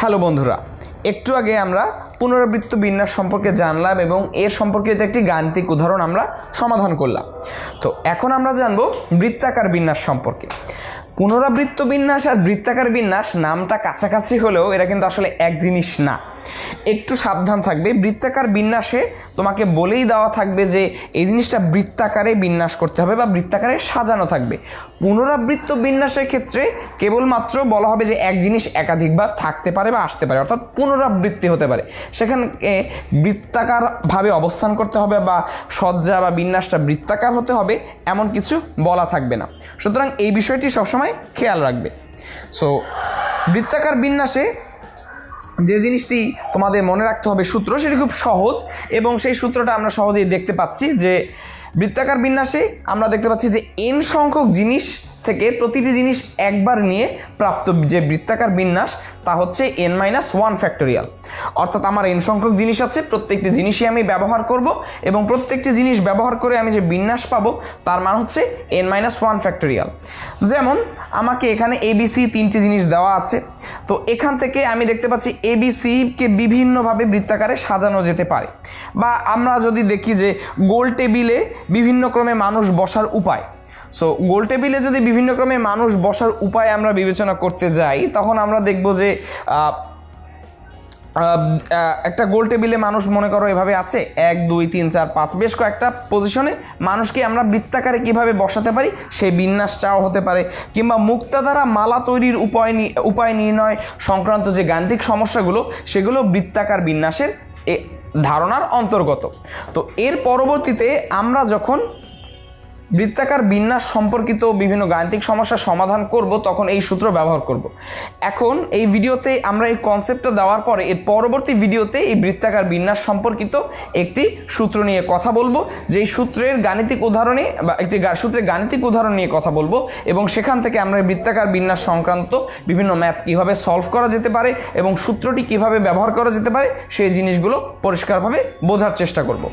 Hello বন্ধুরা, একটু আগে আমরা পুনরাবৃত্ত বিন্যাস সম্পর্কে জানলাম এবং এর সম্পর্কিত একটি গাণিতিক উদাহরণ আমরা সমাধান করলাম। তো এখন আমরা জানব বৃত্তাকার বিন্যাস সম্পর্কে। পুনরাবৃত্ত বিন্যাস আর বৃত্তাকার বিন্যাস নামটা কাছাকাছি হলেও এরা কিন্তু আসলে এক জিনিস না। একটু সাবধান থাকবে। বৃত্তাকার বিন্যাসে তোমাকে বলেই দেওয়া থাকবে যে এই জিনিসটা বৃত্তাকারে বিন্যাস করতে হবে বা বৃত্তাকারে সাজানো থাকবে। পুনরাবৃত্ত বিন্যাসের ক্ষেত্রে কেবলমাত্র বলা হবে যে এক জিনিস একাধিকবার থাকতে পারে বা আসতে পারে, অর্থাৎ পুনরাবৃত্তি হতে পারে। সেখানে বৃত্তাকারভাবে অবস্থান করতে হবে বা সজ্জা বা বিন্যাসটা বৃত্তাকার হতে হবে এমন কিছু বলা থাকবে না। সুতরাং এই বিষয়টি সবসময় খেয়াল রাখবে। সো বৃত্তাকার বিন্যাসে যে জিনিসটি তোমাদের মনে রাখতে হবে সূত্র, সেটি খুব সহজ এবং সেই সূত্রটা আমরা সহজেই দেখতে পাচ্ছি যে বৃত্তাকার বিন্যাসে আমরা দেখতে পাচ্ছি যে n সংখ্যক জিনিস থেকে প্রতিটি জিনিস একবার নিয়ে প্রাপ্ত যে বৃত্তাকার বিন্যাস তা হচ্ছে n-1 ফ্যাক্টোরিয়াল। অর্থাৎ আমার n সংখ্যক জিনিস আছে, প্রত্যেকটি জিনিসই আমি ব্যবহার করব এবং প্রত্যেকটি জিনিস ব্যবহার করে আমি যে বিন্যাস পাবো তার মান হচ্ছে n-1 ফ্যাক্টোরিয়াল। যেমন আমাকে এখানে ABC তিনটি জিনিস দেওয়া আছে, তো এখান থেকে আমি দেখতে পাচ্ছি ABCকে বিভিন্নভাবে বৃত্তাকারে সাজানো যেতে পারে। বা আমরা যদি দেখি যে গোল টেবিলে বিভিন্ন ক্রমে মানুষ বসার উপায়, সো গোল টেবিলে যদি বিভিন্ন ক্রমে মানুষ বসার উপায় আমরা বিবেচনা করতে যাই, তখন আমরা দেখব যে একটা গোল টেবিলে মানুষ মনে করো এভাবে আছে 1 2 3 4 5 বেশ কয়েকটা পজিশনে মানুষকে আমরা বৃত্তাকারে কিভাবে বসাতে পারি সেই বিন্যাসটাও হতে পারে। কিংবা মুক্তা দ্বারা মালা তৈরির উপায় নির্ণয় সংক্রান্ত যে গাণিতিক সমস্যাগুলো, সেগুলো বৃত্তাকার বিন্যাসের ধারণার অন্তর্গত। তো এর পরবর্তীতে আমরা যখন বৃত্তাকার বিন্যাস সম্পর্কিত বিভিন্ন গাণিতিক সমস্যার সমাধান করব তখন এই সূত্র ব্যবহার করব। এখন এই ভিডিওতে আমরা এই কনসেপ্টটা দেওয়ার পরে এর পরবর্তী ভিডিওতে এই বৃত্তাকার বিন্যাস সম্পর্কিত একটি সূত্র নিয়ে কথা বলবো, যেই সূত্রের গাণিতিক উদাহরণে বা একটি সূত্রের গাণিতিক উদাহরণ নিয়ে কথা বলবো এবং সেখান থেকে আমরা বৃত্তাকার বিন্যাস সংক্রান্ত বিভিন্ন ম্যাথ কীভাবে সলভ করা যেতে পারে এবং সূত্রটি কিভাবে ব্যবহার করা যেতে পারে সেই জিনিসগুলো পরিষ্কারভাবে বোঝার চেষ্টা করব।